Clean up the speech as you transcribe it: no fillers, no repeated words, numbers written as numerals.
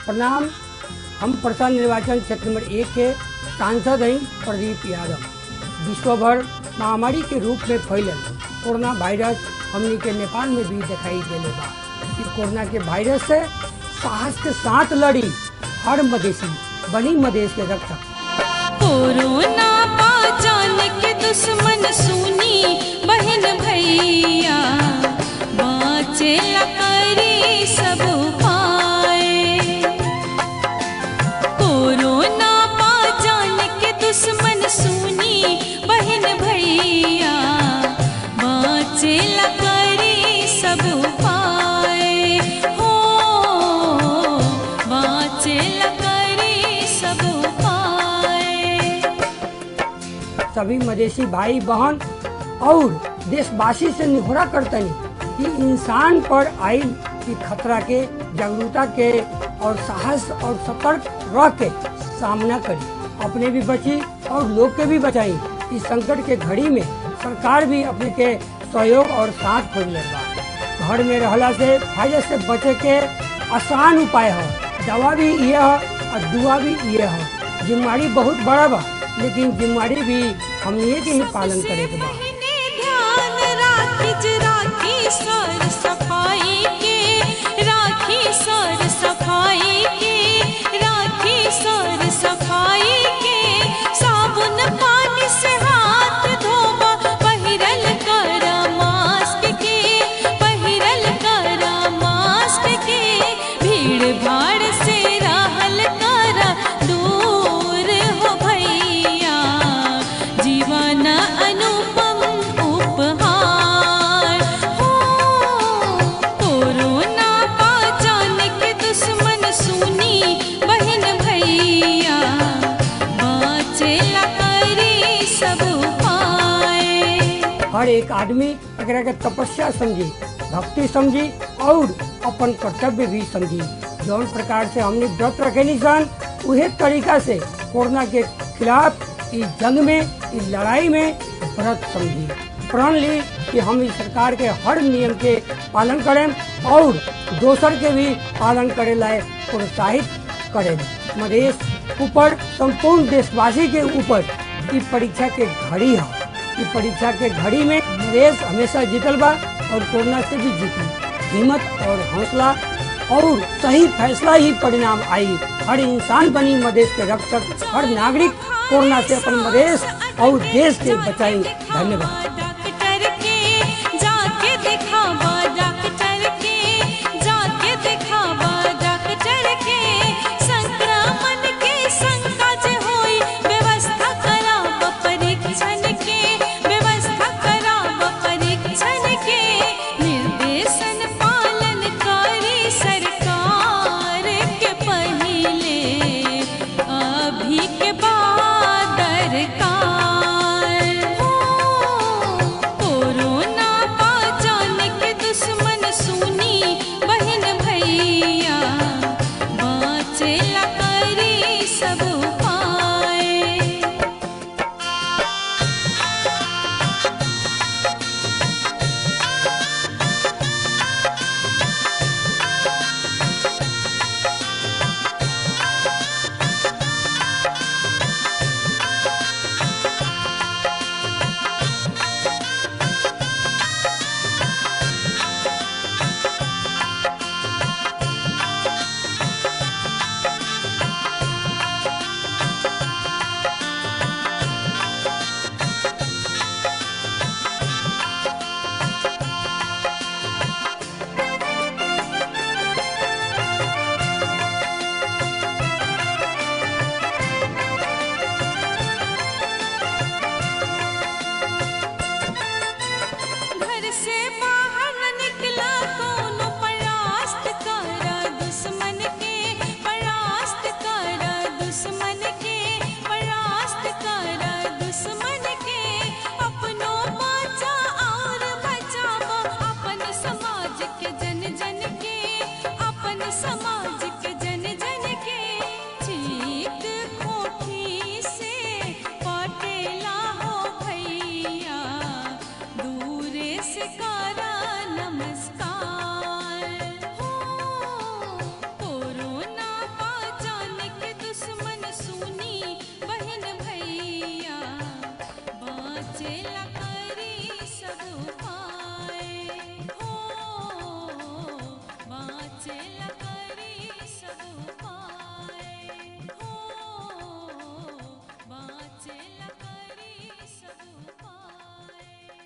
प्रणाम। हम परसा निर्वाचन क्षेत्र नंबर 1 के सांसद हैं प्रदीप यादव। विश्व भर महामारी के रूप में फैलल कोरोना वायरस हमनी के नेपाल में भी दिखाई देले बा। इस कोरोना के वायरस से साहस के साथ लड़ी हर मधेसी बनी मधेश के रक्षक। कोरोना पहचान के दुश्मन सुनी बहन भैया, बाँचे ला करी सब उपाय। कोरोना पहचान के दुश्मन सुनी बहन भैया, बाँचे ला करी सब उपाय। हो बाँचे ला करी सब उपाय। सभी मधेसी भाई बहन और देशवासी से निहोरा करतनी कि इंसान पर आयल की खतरा के जागरूकता के और साहस और सतर्क रह के सामना करी, अपने भी बची और लोग के भी बचाई। इस संकट के घड़ी में सरकार भी अपने के सहयोग और साथ खोज बा। घर में रहला से वायरस से बचे के आसान उपाय है, दवा भी ये है और दुआ भी ये है। जिम्मेदारी बहुत बड़ा बा, लेकिन जिम्मेदारी भी हमने के ही पालन करे के बा। राखी सर सफाई के, राखी सर सफाई के, राखी सर सफाई के। साबुन पानी से हाथ धोबा, पहिरल कर मास्क के, पहिरल कर मास्क के। भीड़ भाड़ से रहल कर दूर हो भैया, जीवन अनुपम उपहार। हो कोरोना पहचान के दुश्मन सुनी बहन भैया, बाँचे ला करी सब उपाय। हर एक आदमी एकरा के तपस्या समझी, भक्ति समझी और अपन कर्तव्य भी समझी। जौन प्रकार से हमने व्रत रखे निशान उहे तरीका से कोरोना के खिलाफ इस जंग में, इस लड़ाई में व्रत समझी। प्रण ली कि हम इस सरकार के हर नियम के पालन करें और दोसर के भी पालन करे लाए प्रोत्साहित करें। मधेश ऊपर संपूर्ण देशवासी के ऊपर ये परीक्षा के घड़ी है। ये परीक्षा के घड़ी में मधेश हमेशा जीतल बा और कोरोना से भी जीती। हिम्मत और हौसला और सही फैसला ही परिणाम आई। हर इंसान बनी मधेश के रक्षक, हर नागरिक कोरोना से अपन मधेश और देश के बचाई। धन्यवाद।